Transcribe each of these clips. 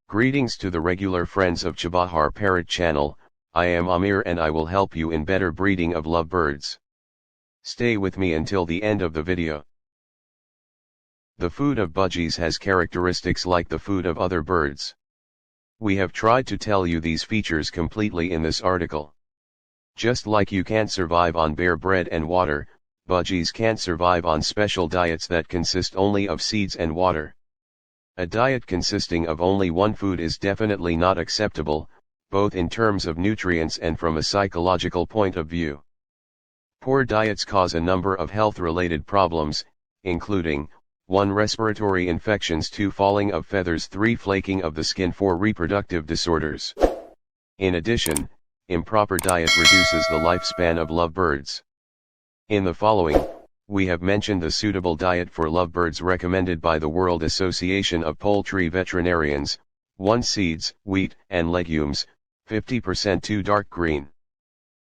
Greetings to the regular friends of Chabahar Parrot channel. I am Amir and I will help you in better breeding of lovebirds. Stay with me until the end of the video. The food of budgies has characteristics like the food of other birds. We have tried to tell you these features completely in this article. Just like you can't survive on bare bread and water, budgies can't survive on special diets that consist only of seeds and water. A diet consisting of only one food is definitely not acceptable, both in terms of nutrients and from a psychological point of view. Poor diets cause a number of health-related problems, including 1. Respiratory infections, 2. Falling of feathers, 3. Flaking of the skin, 4. Reproductive disorders. In addition, improper diet reduces the lifespan of lovebirds. In the following, we have mentioned the suitable diet for lovebirds recommended by the World Association of Poultry Veterinarians: 1. Seeds, wheat, and legumes, 50% to dark green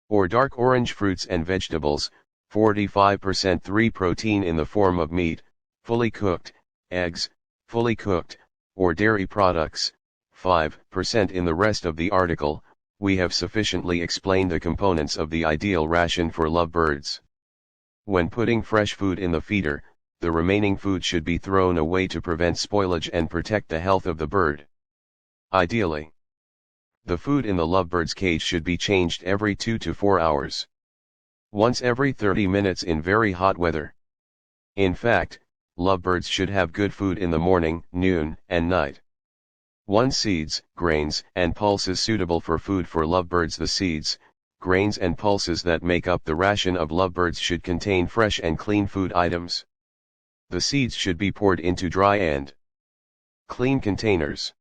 or dark orange fruits and vegetables, 45%. 3. Protein in the form of meat, fully cooked, eggs, fully cooked, or dairy products, 5%. In the rest of the article, we have sufficiently explained the components of the ideal ration for lovebirds. When putting fresh food in the feeder, the remaining food should be thrown away to prevent spoilage and protect the health of the bird. Ideally, the food in the lovebird's cage should be changed every 2 to 4 hours. Once every 30 minutes in very hot weather. In fact, lovebirds should have good food in the morning, noon, and night. 1. Seeds, grains, and pulses suitable for food for lovebirds. The seeds, grains and pulses that make up the ration of lovebirds should contain fresh and clean food items. The seeds should be poured into dry and clean containers.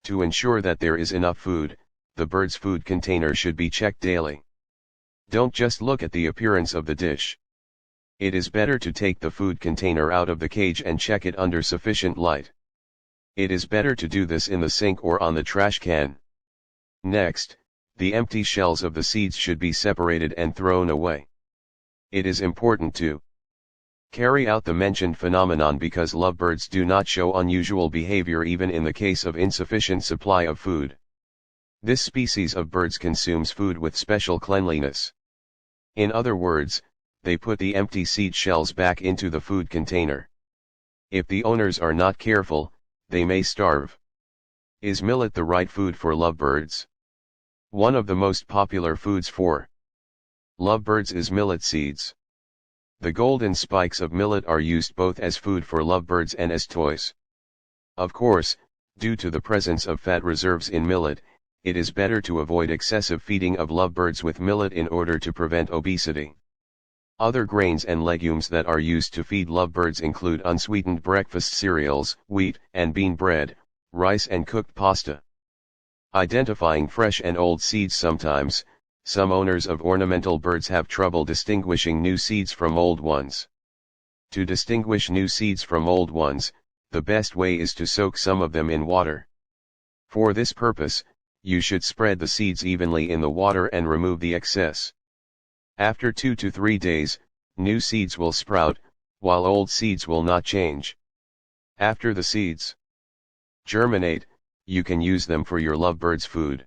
To ensure that there is enough food, the bird's food container should be checked daily. Don't just look at the appearance of the dish. It is better to take the food container out of the cage and check it under sufficient light. It is better to do this in the sink or on the trash can. Next, the empty shells of the seeds should be separated and thrown away. It is important to carry out the mentioned phenomenon because lovebirds do not show unusual behavior even in the case of insufficient supply of food. This species of birds consumes food with special cleanliness. In other words, they put the empty seed shells back into the food container. If the owners are not careful, they may starve. Is millet the right food for lovebirds? One of the most popular foods for lovebirds is millet seeds. The golden spikes of millet are used both as food for lovebirds and as toys. Of course, due to the presence of fat reserves in millet, it is better to avoid excessive feeding of lovebirds with millet in order to prevent obesity. Other grains and legumes that are used to feed lovebirds include unsweetened breakfast cereals, wheat and bean bread, rice and cooked pasta. Identifying fresh and old seeds. Sometimes, some owners of ornamental birds have trouble distinguishing new seeds from old ones. To distinguish new seeds from old ones, the best way is to soak some of them in water. For this purpose, you should spread the seeds evenly in the water and remove the excess. After 2 to 3 days, new seeds will sprout, while old seeds will not change. After the seeds germinate, you can use them for your lovebird's food.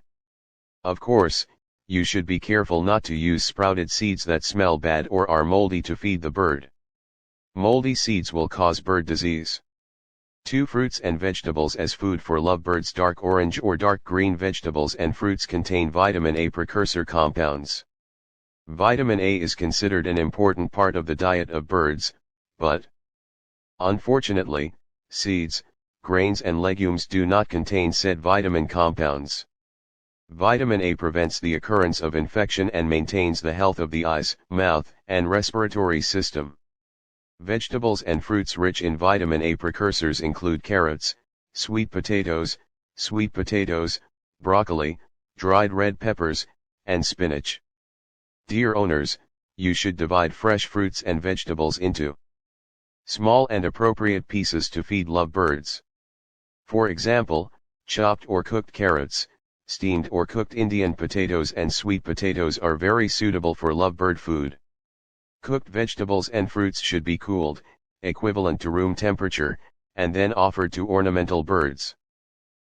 Of course, you should be careful not to use sprouted seeds that smell bad or are moldy to feed the bird. Moldy seeds will cause bird disease. 2. Fruits and vegetables as food for lovebirds. Dark orange or dark green vegetables and fruits contain vitamin A precursor compounds. Vitamin A is considered an important part of the diet of birds, but unfortunately, seeds, grains and legumes do not contain said vitamin compounds. Vitamin A prevents the occurrence of infection and maintains the health of the eyes, mouth, and respiratory system. Vegetables and fruits rich in vitamin A precursors include carrots, sweet potatoes, broccoli, dried red peppers, and spinach. Dear owners, you should divide fresh fruits and vegetables into small and appropriate pieces to feed lovebirds. For example, chopped or cooked carrots, steamed or cooked Indian potatoes and sweet potatoes are very suitable for lovebird food. Cooked vegetables and fruits should be cooled, equivalent to room temperature, and then offered to ornamental birds.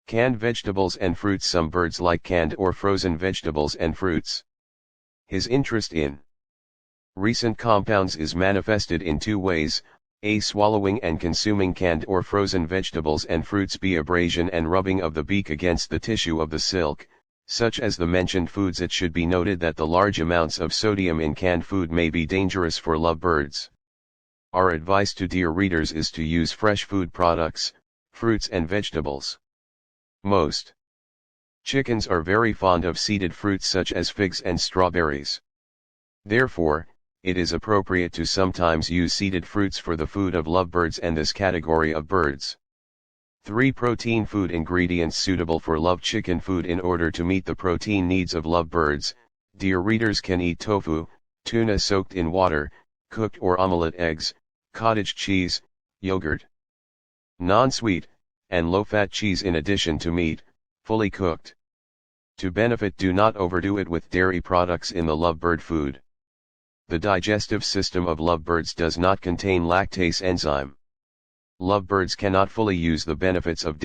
Canned vegetables and fruits. Some birds like canned or frozen vegetables and fruits. His interest in recent compounds is manifested in two ways: A. Swallowing and consuming canned or frozen vegetables and fruits. B. Abrasion and rubbing of the beak against the tissue of the silk, such as the mentioned foods. It should be noted that the large amounts of sodium in canned food may be dangerous for lovebirds. Our advice to dear readers is to use fresh food products, fruits and vegetables. Most chickens are very fond of seeded fruits such as figs and strawberries. Therefore, it is appropriate to sometimes use seeded fruits for the food of lovebirds and this category of birds. 3. Protein food ingredients suitable for love chicken food. In order to meet the protein needs of lovebirds, dear readers can eat tofu, tuna soaked in water, cooked or omelette eggs, cottage cheese, yogurt, non-sweet, and low-fat cheese in addition to meat, fully cooked. To benefit, do not overdo it with dairy products in the lovebird food. The digestive system of lovebirds does not contain lactase enzyme. Lovebirds cannot fully use the benefits of